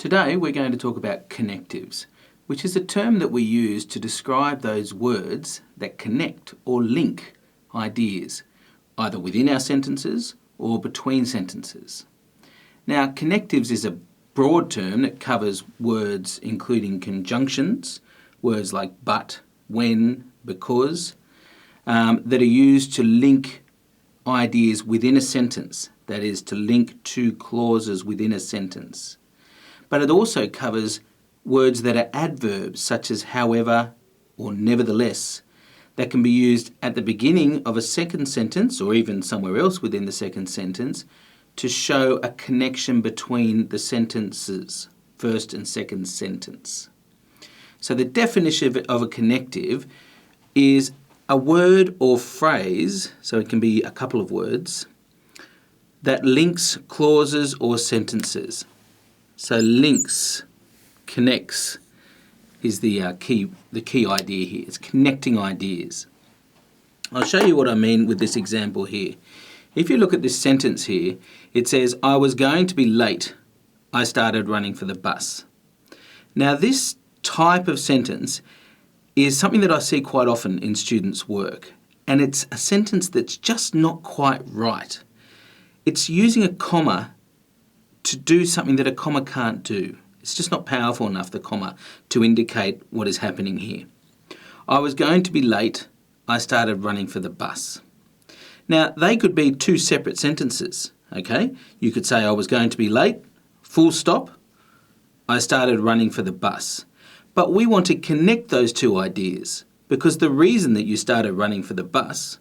Today we're going to talk about connectives, which is a term that we use to describe those words that connect or link ideas, either within our sentences or between sentences. Now, connectives is a broad term that covers words including conjunctions, words like but, when, because, that are used to link ideas within a sentence, that is, to link two clauses within a sentence. But it also covers words that are adverbs, such as however or nevertheless, that can be used at the beginning of a second sentence or even somewhere else within the second sentence to show a connection between the sentences, first and second sentence. So the definition of a connective is a word or phrase, so it can be a couple of words, that links clauses or sentences. So links, connects is the key idea here. It's connecting ideas. I'll show you what I mean with this example here. If you look at this sentence here, it says, I was going to be late. I started running for the bus. Now this type of sentence is something that I see quite often in students' work, and it's a sentence that's just not quite right. It's using a comma to do something that a comma can't do. It's just not powerful enough, the comma, to indicate what is happening here. I was going to be late. I started running for the bus. Now, they could be two separate sentences, okay? You could say, I was going to be late, full stop. I started running for the bus. But we want to connect those two ideas because the reason that you started running for the bus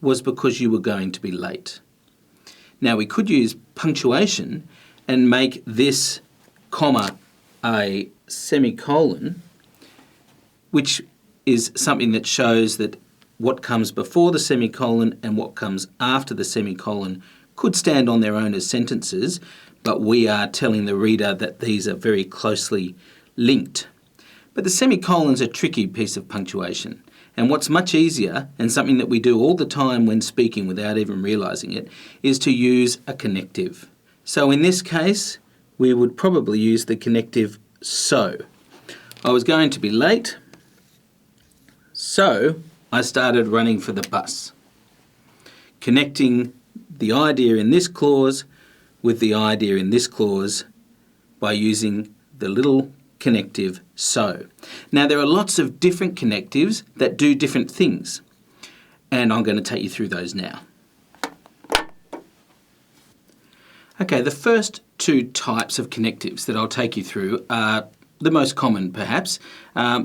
was because you were going to be late. Now, we could use punctuation and make this comma a semicolon, which is something that shows that what comes before the semicolon and what comes after the semicolon could stand on their own as sentences, but we are telling the reader that these are very closely linked. But the semicolon's a tricky piece of punctuation. And what's much easier, and something that we do all the time when speaking without even realising it, is to use a connective. So in this case, we would probably use the connective so. I was going to be late, so I started running for the bus. Connecting the idea in this clause with the idea in this clause by using the little connective so. Now there are lots of different connectives that do different things, and I'm going to take you through those now. Okay, the first two types of connectives that I'll take you through are the most common perhaps.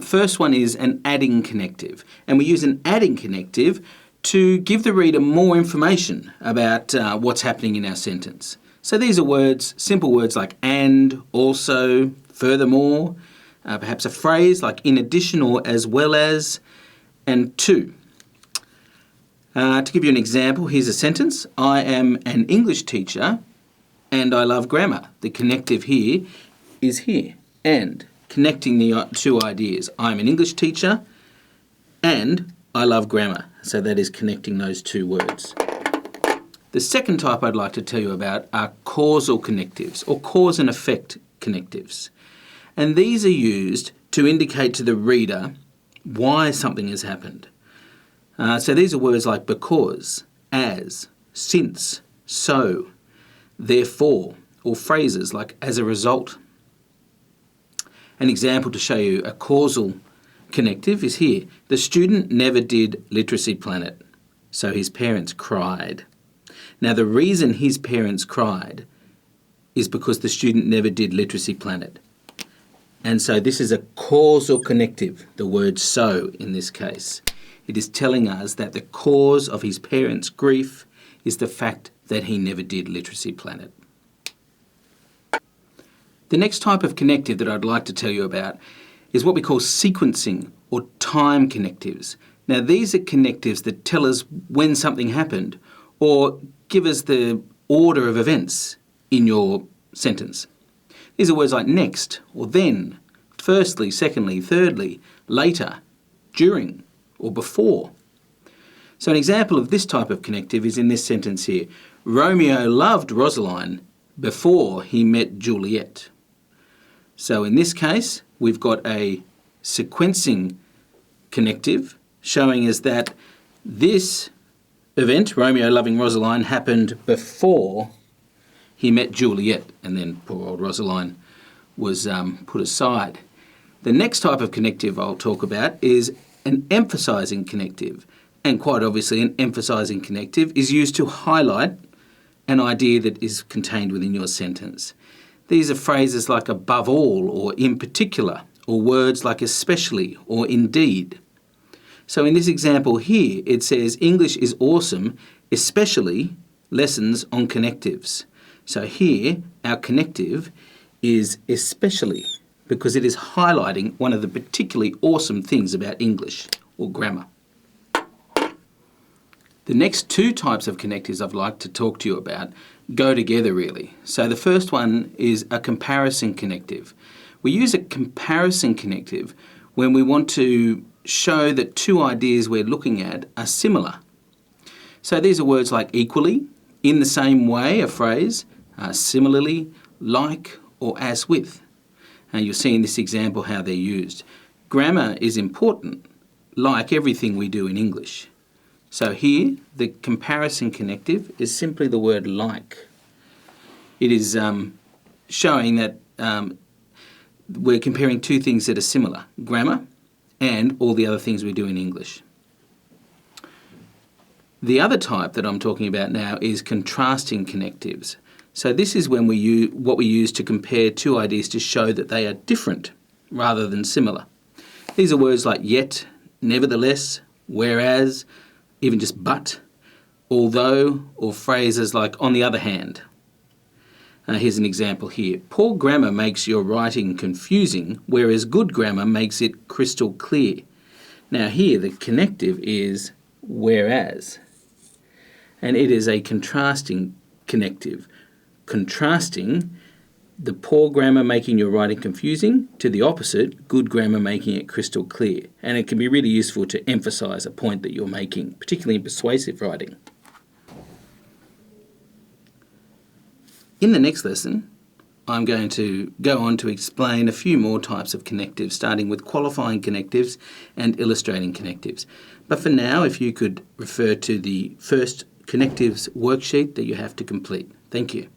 First one is an adding connective, and we use an adding connective to give the reader more information about what's happening in our sentence. So these are words, simple words like and, also, furthermore, perhaps a phrase like in addition or as well as, and to. To give you an example, here's a sentence. I am an English teacher and I love grammar. The connective here is here, and, connecting the two ideas. I'm an English teacher and I love grammar. So that is connecting those two words. The second type I'd like to tell you about are causal connectives, or cause and effect connectives. And these are used to indicate to the reader why something has happened. So these are words like because, as, since, so, therefore, or phrases like as a result. An example to show you a causal connective is here. The student never did Literacy Planet, so his parents cried. Now the reason his parents cried is because the student never did Literacy Planet. And so this is a causal connective, the word so in this case. It is telling us that the cause of his parents' grief is the fact that he never did Literacy Planet. The next type of connective that I'd like to tell you about is what we call sequencing or time connectives. Now these are connectives that tell us when something happened or give us the order of events in your sentence. These are words like next or then, firstly, secondly, thirdly, later, during, or before. So an example of this type of connective is in this sentence here. Romeo loved Rosaline before he met Juliet. So in this case, we've got a sequencing connective showing us that this event, Romeo loving Rosaline, happened before he met Juliet, and then poor old Rosaline was put aside. The next type of connective I'll talk about is an emphasising connective. And quite obviously, an emphasising connective is used to highlight an idea that is contained within your sentence. These are phrases like above all or in particular, or words like especially or indeed. So in this example here, it says English is awesome, especially lessons on connectives. So here, our connective is especially, because it is highlighting one of the particularly awesome things about English or grammar. The next two types of connectives I'd like to talk to you about go together really. So the first one is a comparison connective. We use a comparison connective when we want to show that two ideas we're looking at are similar. So these are words like equally, in the same way, a phrase, similarly, like, or as with. And you'll see in this example how they're used. Grammar is important, like everything we do in English. So here, the comparison connective is simply the word like. It is showing that we're comparing two things that are similar, grammar and all the other things we do in English. The other type that I'm talking about now is contrasting connectives. So this is when what we use to compare two ideas to show that they are different rather than similar. These are words like yet, nevertheless, whereas, even just but, although, or phrases like on the other hand. Here's an example here. Poor grammar makes your writing confusing, whereas good grammar makes it crystal clear. Now here the connective is whereas, and it is a contrasting connective, contrasting the poor grammar making your writing confusing to the opposite, good grammar making it crystal clear. And it can be really useful to emphasise a point that you're making, particularly in persuasive writing. In the next lesson, I'm going to go on to explain a few more types of connectives, starting with qualifying connectives and illustrating connectives. But for now, if you could refer to the first connectives worksheet that you have to complete. Thank you.